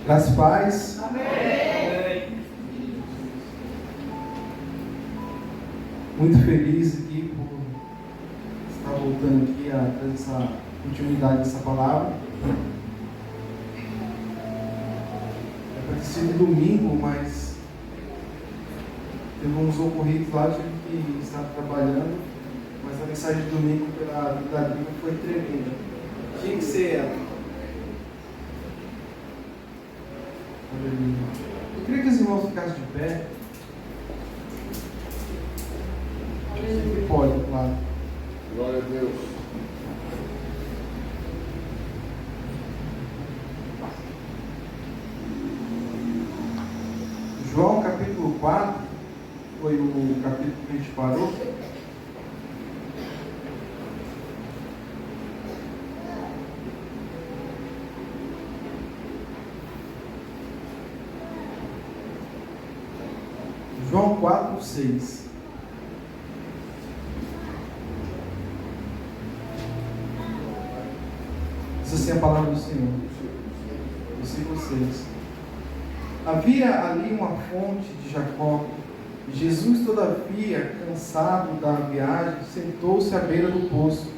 Graças e paz. Amém. Muito feliz aqui por estar voltando aqui a ter essa continuidade dessa palavra. É para ter sido domingo, mas teve uns ocorridos lá, tive que estar trabalhando, mas a mensagem de domingo pela vida da Bíblia foi tremenda. Tinha que ser ela. Eu queria que os irmãos ficassem de pé. Sempre pode, claro. Glória a Deus. João capítulo 4 foi o capítulo que a gente parou. João 4, 6. Diz assim a palavra do Senhor. Versículo 6. Havia ali uma fonte de Jacó, e Jesus, todavia, cansado da viagem, sentou-se à beira do poço.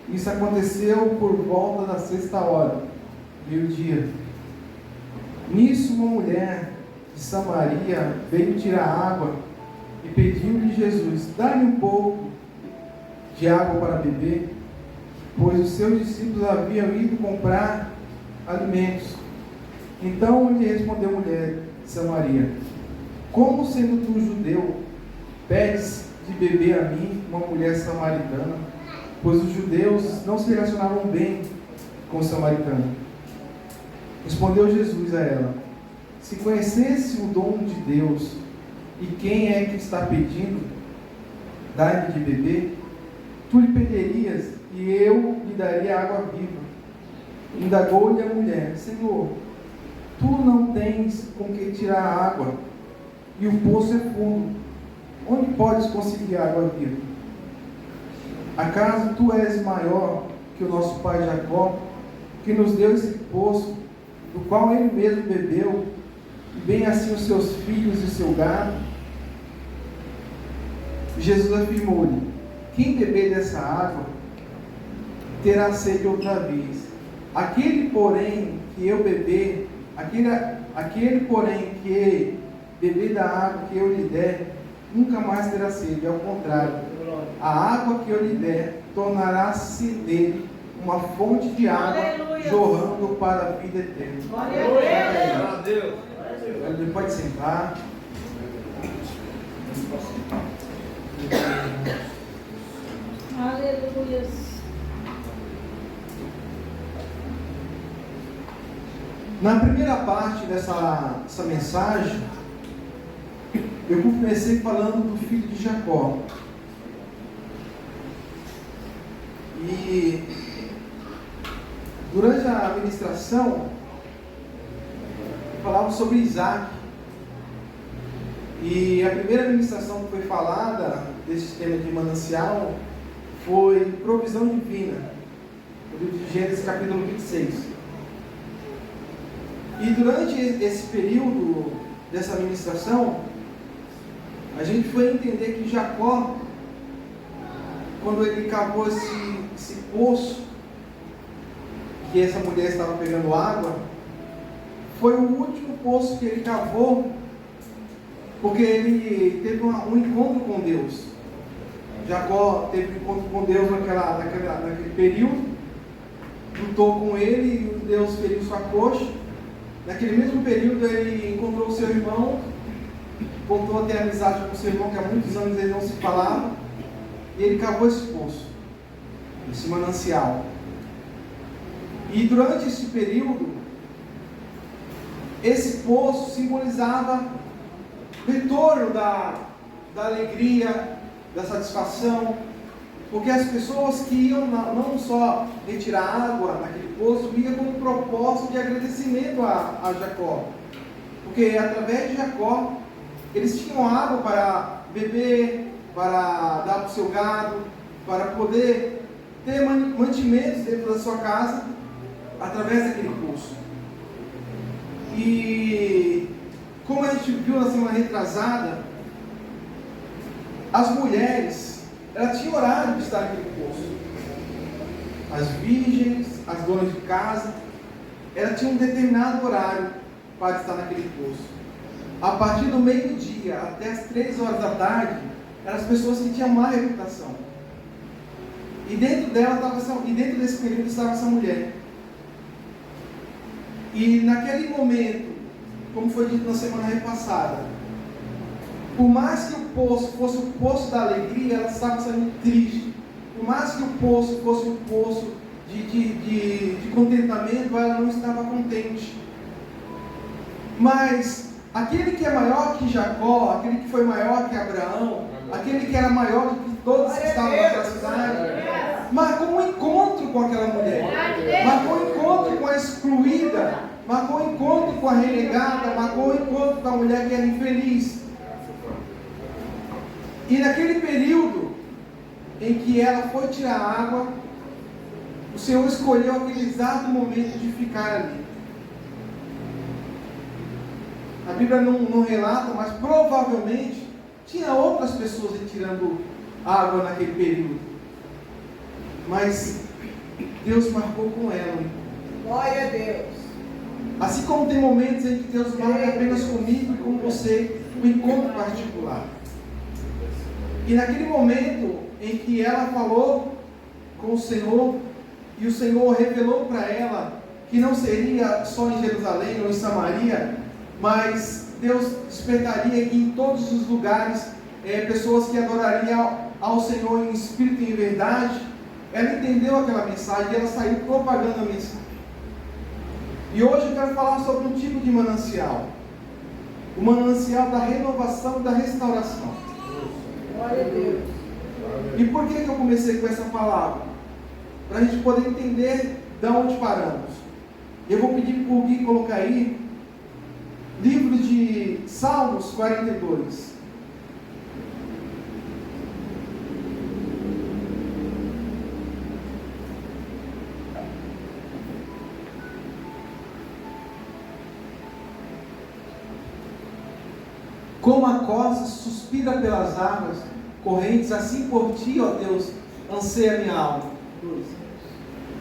Isso aconteceu por volta da 6ª, meio-dia. Nisso, uma mulher de Samaria veio tirar água e pediu-lhe Jesus: dá-lhe um pouco de água para beber, pois os seus discípulos haviam ido comprar alimentos. Então lhe respondeu a mulher de Samaria: como sendo tu judeu, pedes de beber a mim, uma mulher samaritana? Pois os judeus não se relacionavam bem com os samaritanos. Respondeu Jesus a ela: se conhecesse o dom de Deus e quem é que está pedindo, dá-lhe de beber, tu lhe pedirias e eu lhe daria água viva. Indagou-lhe a mulher: Senhor, tu não tens com que tirar água, e o poço é fundo. Onde podes conseguir água viva? Acaso tu és maior que o nosso pai Jacó, que nos deu esse poço, do qual ele mesmo bebeu, e bem assim os seus filhos e o seu gado? Jesus afirmou-lhe: quem beber dessa água terá sede outra vez. Aquele, porém, que beber da água que eu lhe der, nunca mais terá sede. Ao contrário, a água que eu lhe der tornará-se dele uma fonte de água, Aleluia, jorrando para a vida eterna. Glória a Deus. Ele pode sentar. Aleluia. Na primeira parte dessa mensagem, eu comecei falando do filho de Jacó. E durante a ministração, eu falava sobre Isaac. E a primeira ministração que foi falada desse tema de manancial foi provisão divina, no livro de Gênesis capítulo 26. E durante esse período dessa ministração, a gente foi entender que Jacó, quando ele cavou esse poço, que essa mulher estava pegando água, foi o último poço que ele cavou, porque ele teve um encontro com Deus. Jacó teve um encontro com Deus naquele período, lutou com ele e Deus feriu sua coxa. Naquele mesmo período ele encontrou o seu irmão, voltou a ter amizade com o seu irmão, que há muitos anos eles não se falavam, e ele cavou esse poço, esse manancial. E durante esse período, esse poço simbolizava o retorno da alegria, da satisfação, porque as pessoas que iam não só retirar água naquele poço, iam com um propósito de agradecimento a Jacó, porque através de Jacó eles tinham água para beber, para dar para o seu gado, para poder ter mantimentos dentro da sua casa através daquele poço. E como a gente viu na semana retrasada, as mulheres, elas tinham horário de estar naquele poço. As virgens, as donas de casa, elas tinham um determinado horário para estar naquele poço. A partir do meio-dia até as 3 horas da tarde, eram as pessoas que tinham má reputação. E dentro desse período estava essa mulher. E naquele momento, como foi dito na semana repassada, por mais que o poço fosse o poço da alegria, ela estava sendo triste. Por mais que o poço fosse um poço de contentamento, ela não estava contente. Mas aquele que é maior que Jacó, aquele que foi maior que Abraão, aquele que era maior do que todos que estavam naquela cidade, marcou um encontro com aquela mulher, marcou um encontro com a excluída, marcou um encontro com a renegada, marcou um encontro com a mulher que era infeliz. E naquele período em que ela foi tirar água, o Senhor escolheu aquele exato momento de ficar ali. A Bíblia não relata, mas provavelmente tinha outras pessoas retirando água naquele período. Mas Deus marcou com ela. Glória a Deus. Assim como tem momentos em que Deus marca apenas comigo e com você um encontro particular. E naquele momento em que ela falou com o Senhor, e o Senhor revelou para ela que não seria só em Jerusalém ou em Samaria, mas Deus despertaria em todos os lugares pessoas que adorariam ao Senhor em espírito e em verdade. Ela entendeu aquela mensagem e ela saiu propagando a mensagem. E hoje eu quero falar sobre um tipo de manancial, o manancial da renovação e da restauração. Glória a Deus. E por que eu comecei com essa palavra? Para a gente poder entender de onde paramos. Eu vou pedir para o Gui colocar aí livro de Salmos 42. Como a corça suspira pelas águas correntes, assim por ti, ó Deus, anseia a minha alma.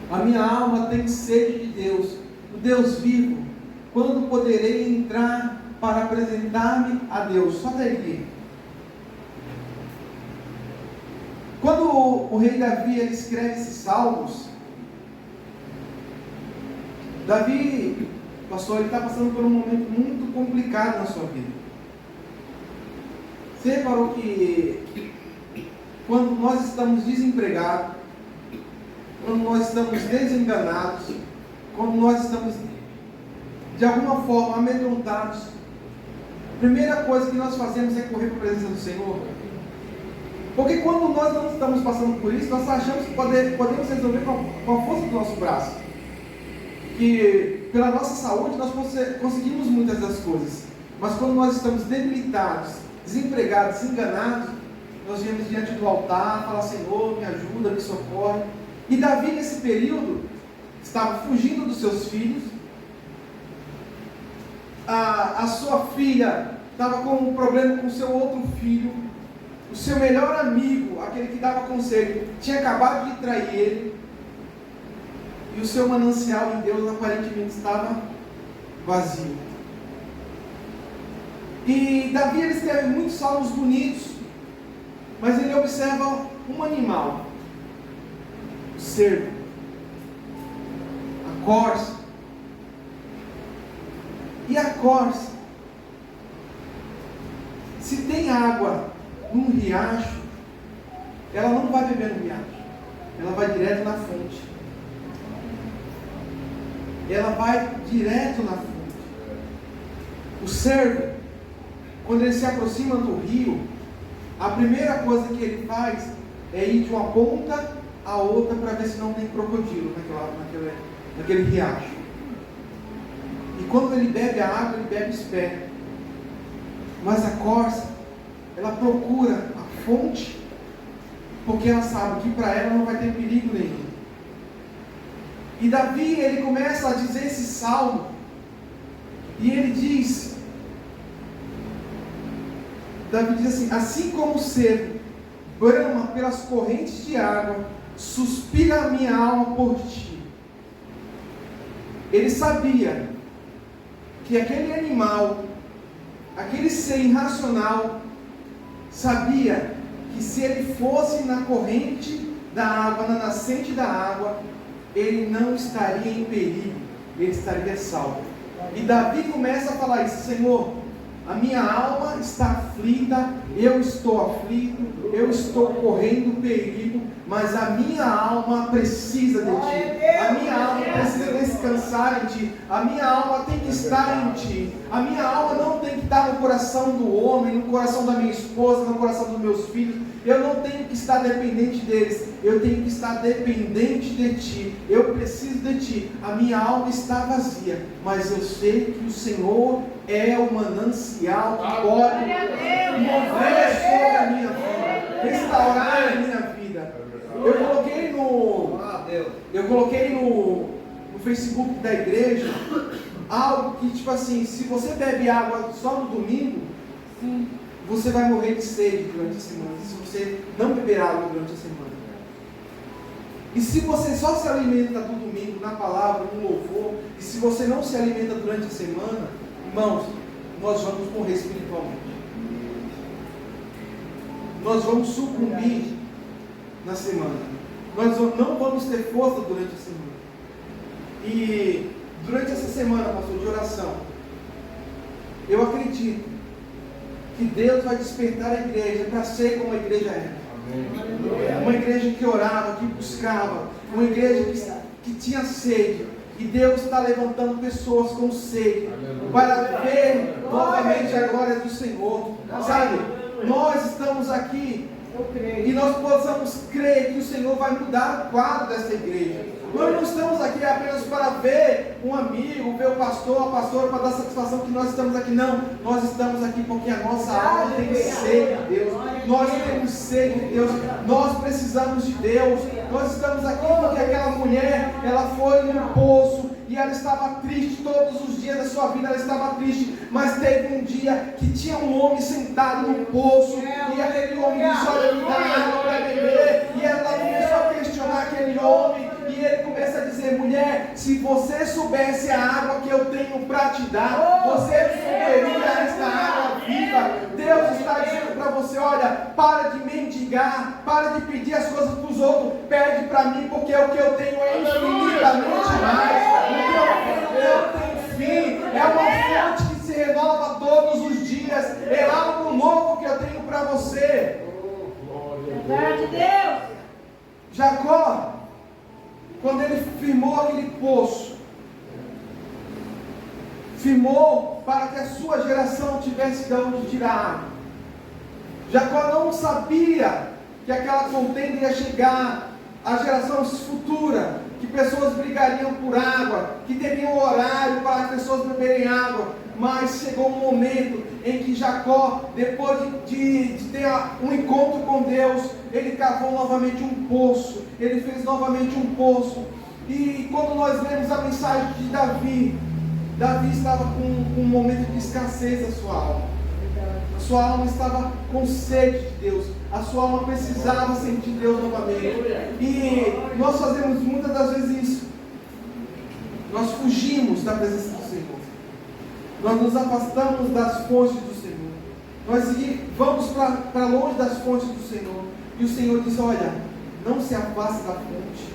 A minha alma tem sede de Deus, do Deus vivo. Quando poderei entrar para apresentar-me a Deus? Só até aqui. Quando o rei Davi ele escreve esses salmos, Davi, pastor, ele está passando por um momento muito complicado na sua vida. Você reparou que quando nós estamos desempregados, quando nós estamos desenganados, quando nós estamos de alguma forma amedrontados, a primeira coisa que nós fazemos é correr para a presença do Senhor. Porque quando nós não estamos passando por isso, nós achamos que podemos resolver com a força do nosso braço. Que pela nossa saúde nós conseguimos muitas das coisas. Mas quando nós estamos debilitados, desempregados, enganados, nós viemos diante do altar, falar: Senhor, me ajuda, me socorre. E Davi nesse período estava fugindo dos seus filhos. A sua filha estava com um problema com o seu outro filho. O seu melhor amigo, aquele que dava conselho, tinha acabado de trair ele. E o seu manancial em Deus aparentemente estava vazio. E Davi ele escreve muitos salmos bonitos, mas ele observa um animal, o cervo, a corça. E a corça, se tem água num riacho, ela não vai beber no riacho, ela vai direto na fonte. Ela vai direto na fonte. O cervo, quando ele se aproxima do rio, a primeira coisa que ele faz é ir de uma ponta a outra para ver se não tem crocodilo naquele riacho. E quando ele bebe a água, ele bebe esperto. Mas a corça, ela procura a fonte, porque ela sabe que para ela não vai ter perigo nenhum. E Davi, ele começa a dizer esse salmo, E ele diz, Davi diz assim: assim como o cervo brama pelas correntes de água, suspira a minha alma por ti. Ele sabia que aquele animal, aquele ser irracional, sabia que se ele fosse na corrente da água, na nascente da água, ele não estaria em perigo, ele estaria salvo. E Davi começa a falar isso: Senhor, a minha alma está aflita, eu estou aflito, eu estou correndo perigo, mas a minha alma precisa de Ti, a minha alma precisa descansar em Ti, a minha alma tem que estar em Ti, a minha alma não tem que estar no coração do homem, no coração da minha esposa, no coração dos meus filhos. Eu não tenho que estar dependente deles, eu tenho que estar dependente de Ti, eu preciso de Ti. A minha alma está vazia, mas eu sei que o Senhor é o manancial que pode mover sobre a minha vida, restaurar a minha vida. Eu coloquei no Facebook da igreja algo que, tipo assim, se você bebe água só no domingo, você vai morrer de sede durante a semana, se você não beber água durante a semana. E se você só se alimenta do domingo na palavra, no louvor, e se você não se alimenta durante a semana, irmãos, nós vamos morrer espiritualmente. Nós vamos sucumbir na semana. Nós não vamos ter força durante a semana. E durante essa semana, pastor, de oração, eu acredito que Deus vai despertar a igreja para ser como a igreja é. Uma igreja que orava, que buscava, uma igreja que tinha sede. E Deus está levantando pessoas com sede para ver novamente a glória do Senhor. Sabe, nós estamos aqui e nós possamos crer que o Senhor vai mudar o quadro dessa igreja. Nós não estamos aqui apenas para ver um amigo, ver o pastor, a pastora, para dar satisfação que nós estamos aqui. Não, nós estamos aqui porque a nossa alma tem sede de Deus. Nós temos sede de Deus. Nós precisamos de Deus. Nós estamos aqui porque aquela mulher, ela foi no poço e ela estava triste todos os dias da sua vida. Ela estava triste, mas teve um dia que tinha um homem sentado no poço e aquele homem disse: olha, me dá água para beber. E ela começou a questionar aquele homem. E ele começa a dizer: mulher, se você soubesse a água que eu tenho para te dar, você beberia esta água viva. Deus está dizendo para você: olha, para de mendigar, para de pedir as coisas para os outros, pede para mim, porque o que eu tenho é infinitamente mais. O que eu tenho fim, é uma fonte que se renova todos os dias, é algo novo que eu tenho para você. Verdade de Deus. Jacó, quando ele firmou aquele poço, firmou para que a sua geração tivesse de onde tirar água. Jacó não sabia que aquela contenda ia chegar à geração futura, que pessoas brigariam por água, que teriam um horário para as pessoas beberem água. Mas chegou um momento em que Jacó, depois de ter um encontro com Deus, ele cavou novamente um poço, ele fez novamente um poço. E quando nós lemos a mensagem de Davi, Davi estava com um momento de escassez da sua alma. A sua alma estava com sede de Deus, a sua alma precisava sentir Deus novamente. E nós fazemos muitas das vezes isso. Nós fugimos da presença do Senhor. Nós nos afastamos das fontes do Senhor. Nós vamos para longe das fontes do Senhor. E o Senhor diz: olha, não se afaste da fonte.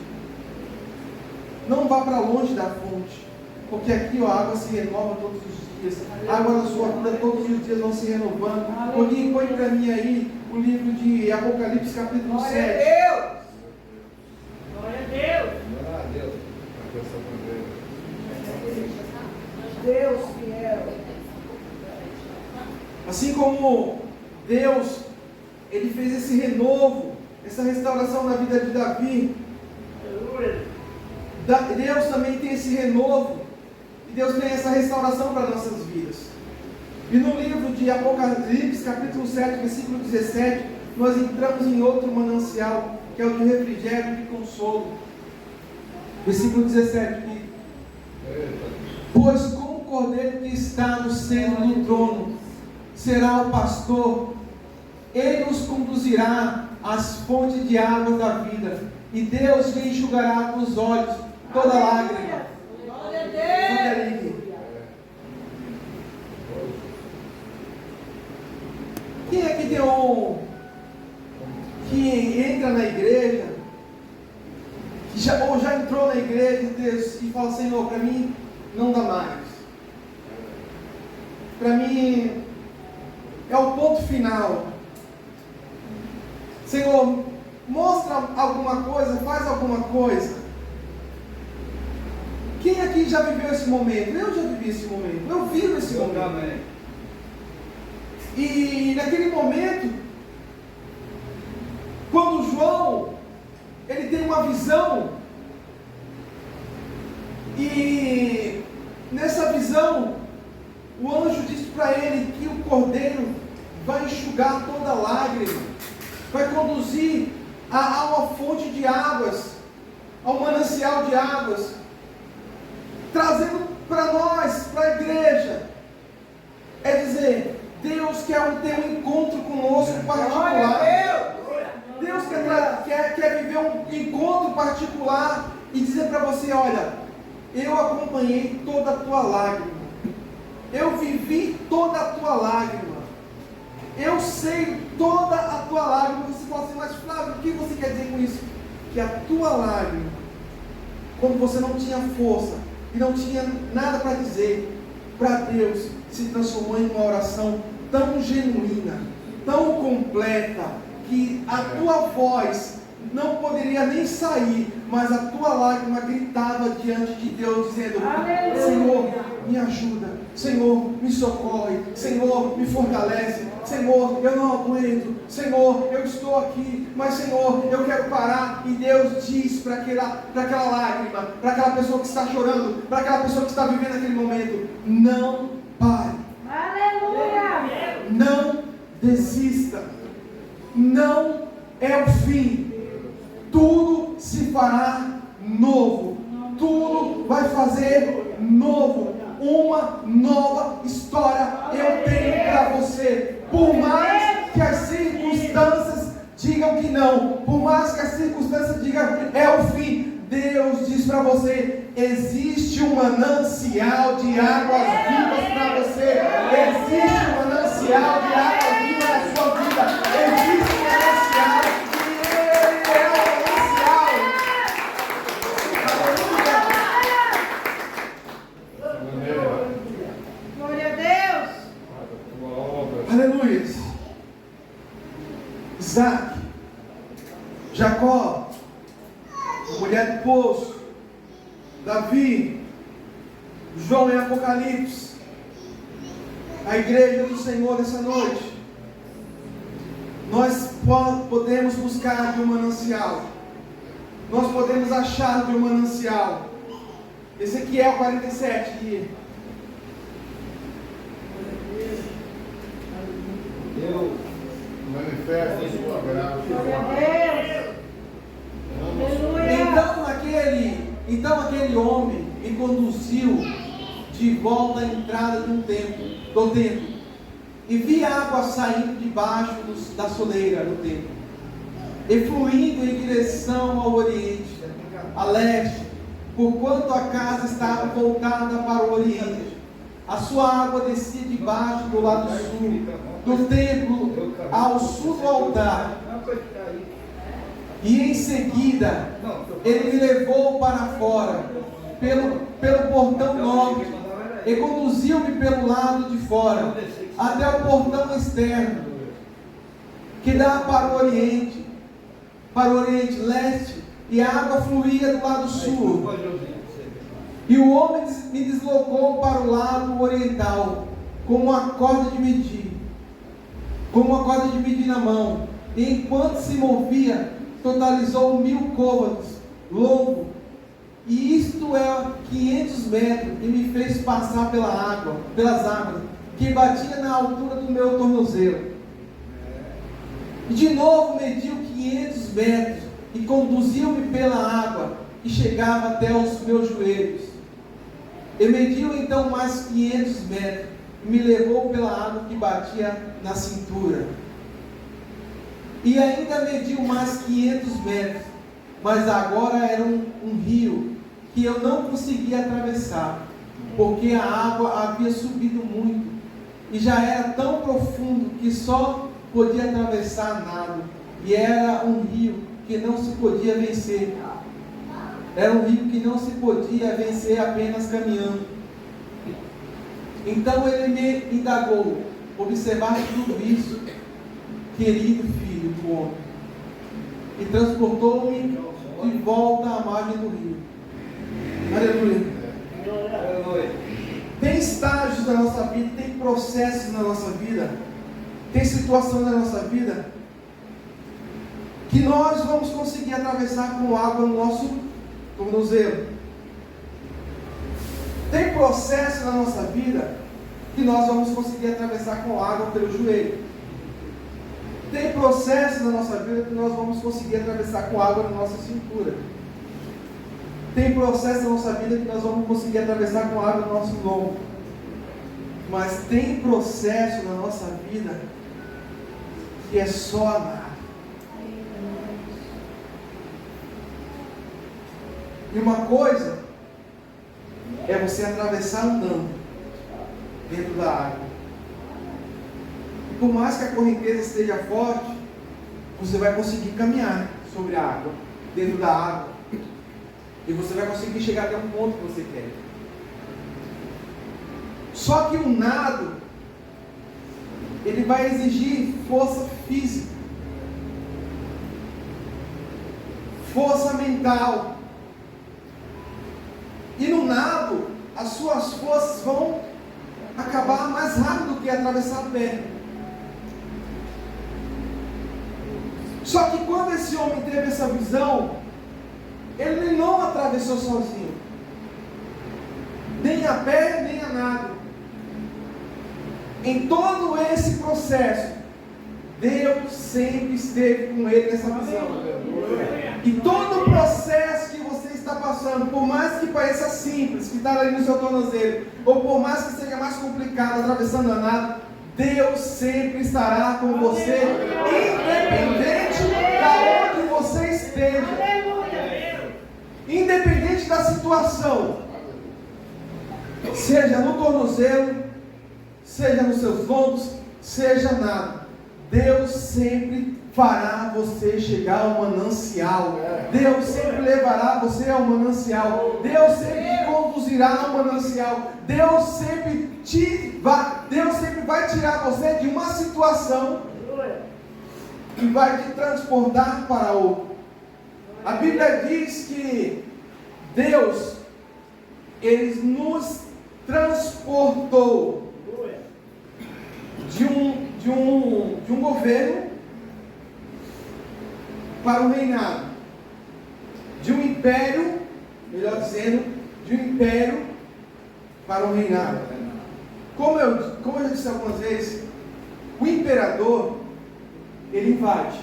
Não vá para longe da fonte. Porque aqui a água se renova todos os dias. A água na sua vida todos os dias vão se renovando. Alguém põe para mim aí o livro de Apocalipse capítulo 7. Glória a Deus. Glória a Deus. Glória a Deus. Deus fiel. Assim como Deus, Ele fez esse renovo, essa restauração na vida de Davi, Deus também tem esse renovo, e Deus tem essa restauração para nossas vidas. E no livro de Apocalipse, capítulo 7, versículo 17, nós entramos em outro manancial, que é o de refrigério e de consolo. Versículo 17, que pois como Cordeiro que está no centro do trono será o pastor. Ele nos conduzirá às fontes de água da vida, e Deus lhe enxugará dos olhos toda lágrima. Glória a Deus. Quem é que deu que entra na igreja, ou já entrou na igreja, Deus, e fala: Senhor, para mim não dá mais. Para mim é o ponto final. Senhor, mostra alguma coisa, faz alguma coisa. Quem aqui já viveu esse momento? Eu já vivi esse momento. Eu vivo esse momento. E naquele momento, quando João, ele tem uma visão, e nessa visão, o anjo diz para ele que o Cordeiro vai enxugar toda lágrima, vai conduzir a uma fonte de águas, ao manancial de águas, trazendo para nós, para a igreja, é dizer, Deus quer ter um encontro conosco particular. Deus quer viver um encontro particular e dizer para você: olha, eu acompanhei toda a tua lágrima, eu vivi toda a tua lágrima, eu sei toda a tua lágrima. Você fala assim: mas Flávio, o que você quer dizer com isso? Que a tua lágrima, quando você não tinha força e não tinha nada para dizer, para Deus se transformou em uma oração tão genuína, tão completa, que a tua voz não poderia nem sair, mas a tua lágrima gritava diante de Deus, dizendo: Aleluia. Senhor, me ajuda, Senhor, me socorre, Senhor, me fortalece, Senhor, eu não aguento, Senhor, eu estou aqui, mas Senhor, eu quero parar. E Deus diz para aquela lágrima, para aquela pessoa que está chorando, para aquela pessoa que está vivendo aquele momento: não pare, Aleluia. Não desista, não é o fim. Tudo se fará novo, tudo vai fazer novo, uma nova história eu tenho para você. Por mais que as circunstâncias digam que não, por mais que as circunstâncias digam que é o fim, Deus diz para você: existe um manancial de águas vivas para você, existe um manancial de águas vivas na sua vida, existe um manancial, e Ele é o manancial. Glória a Deus. Aleluia. Isaac, Jacó, a mulher do poço, Davi, João em Apocalipse, a igreja do Senhor nessa noite. Nós podemos buscar de um manancial, nós podemos achar de um manancial. Ezequiel 47, aqui. Deus manifesta a sua graça. Glória a Deus. Aleluia. Então aquele homem me conduziu de volta à entrada do templo, e vi água saindo debaixo da soleira do templo, e fluindo em direção ao oriente, a leste, porquanto a casa estava voltada para o oriente. A sua água descia debaixo do lado sul do templo, ao sul do altar. E em seguida, ele me levou para fora, pelo portão norte, e conduziu-me pelo lado de fora, até o portão externo, que dá para o oriente leste, e a água fluía do lado sul. E o homem me deslocou para o lado oriental, com uma corda de medir na mão, e enquanto se movia, totalizou 1000 côvados longo, e isto é 500 metros, e me fez passar pelas águas, que batia na altura do meu tornozelo. E de novo mediu 500 metros, e conduziu-me pela água, e chegava até os meus joelhos. E mediu então mais 500 metros, e me levou pela água que batia na cintura. E ainda mediu mais 500 metros, mas agora era um rio que eu não conseguia atravessar, porque a água havia subido muito, e já era tão profundo que só podia atravessar nado, e era um rio que não se podia vencer. Era um rio que não se podia vencer apenas caminhando. Então ele me indagou: observar tudo isso, querido filho do homem, e transportou-me de volta à margem do rio. Aleluia. Aleluia. Tem estágios na nossa vida, tem processos na nossa vida, tem situações na nossa vida que nós vamos conseguir atravessar com água no nosso tornozelo. Tem processo na nossa vida que nós vamos conseguir atravessar com água pelo joelho. Tem processo na nossa vida que nós vamos conseguir atravessar com água na nossa cintura. Tem processo na nossa vida que nós vamos conseguir atravessar com água no nosso lombo. Mas tem processo na nossa vida que é só nada. E uma coisa é você atravessar andando dentro da água. E por mais que a correnteza esteja forte, você vai conseguir caminhar sobre a água, dentro da água. E você vai conseguir chegar até um ponto que você quer. Só que o nado, ele vai exigir força física, força mental. E no nado, as suas forças vão acabar mais rápido do que atravessar a pé. Só que quando esse homem teve essa visão, ele não atravessou sozinho, nem a pé, nem a nado. Em todo esse processo, Deus sempre esteve com ele nessa visão. E todo o processo que você está passando, por mais que pareça simples, que está ali no seu tornozelo, ou por mais que seja mais complicado, atravessando a nada, Deus sempre estará com você, independente de onde você esteja. Independente da situação, seja no tornozelo, seja nos seus lombos, seja nada, Deus sempre fará você chegar ao manancial. Deus sempre levará você ao manancial. Deus sempre te conduzirá ao manancial. Deus sempre vai tirar você de uma situação e vai te transportar para outra. A Bíblia diz que Deus, Ele nos transportou de um governo para um reinado, de um império, melhor dizendo, de um império para um reinado. Como eu já disse algumas vezes, o imperador, ele invade,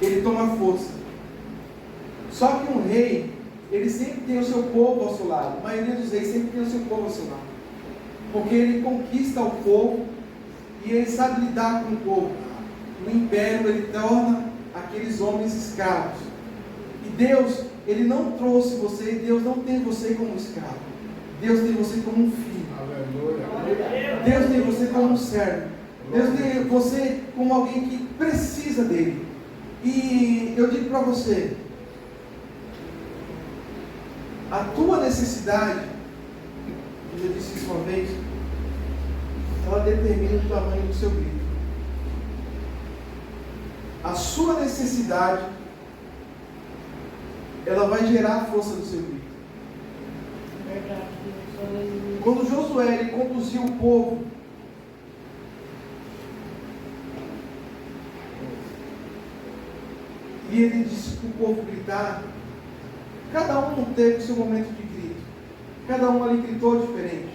ele toma força. Só que um rei, ele sempre tem o seu povo ao seu lado. A maioria dos reis sempre tem o seu povo ao seu lado, porque ele conquista o povo e ele sabe lidar com o povo. O império, ele torna aqueles homens escravos. E Deus, Ele não trouxe você, Deus não tem você como escravo. Deus tem você como um filho. Deus tem você como um servo. Deus tem você como alguém que precisa dele. E eu digo para você, a tua necessidade, eu já disse isso uma vez, ela determina o tamanho do seu grito. A sua necessidade, ela vai gerar a força do seu grito. Quando Josué ele conduziu o povo, e ele disse para o povo gritar, cada um teve o seu momento de grito, cada um ali gritou diferente.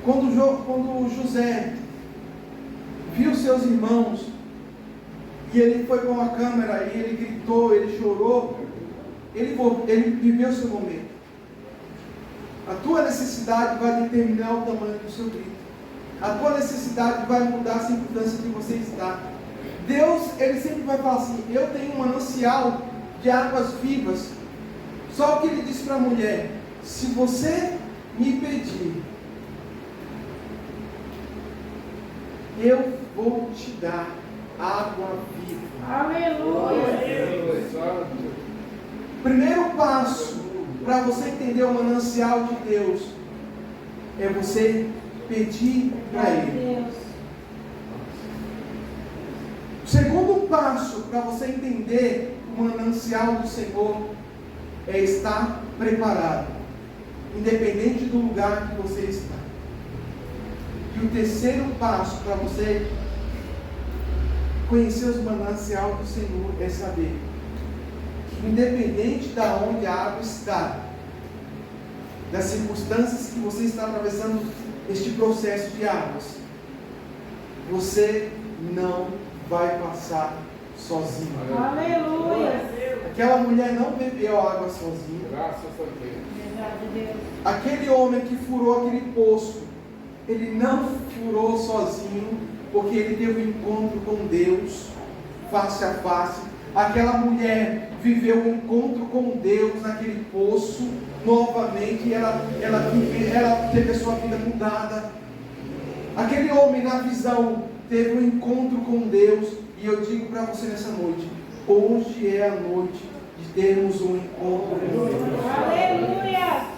Quando José viu seus irmãos, e ele foi com a câmera, e ele gritou, ele chorou, ele viveu seu momento. A tua necessidade vai determinar o tamanho do seu grito. A tua necessidade vai mudar a circunstância que você está. Deus, Ele sempre vai falar assim: eu tenho um manancial de águas vivas. Só que Ele disse para a mulher: se você me pedir, eu vou te dar água viva. Aleluia. Primeiro passo para você entender o manancial de Deus é você pedir para Ele. O segundo passo para você entender o manancial do Senhor é estar preparado, independente do lugar que você está. E o terceiro passo para você conhecer os mananciais do Senhor é saber que, independente de onde a água está, das circunstâncias que você está atravessando este processo de águas, você não vai passar sozinho. Aleluia. Aquela mulher não bebeu água sozinha. Graças a Deus. Verdade de Deus. Aquele homem que furou aquele poço, ele não furou sozinho, porque ele teve um encontro com Deus, face a face. Aquela mulher viveu um encontro com Deus naquele poço, novamente, e ela teve a sua vida mudada. Aquele homem, na visão, teve um encontro com Deus, e eu digo para você nessa noite: hoje é a noite de termos um encontro com Deus. Aleluia.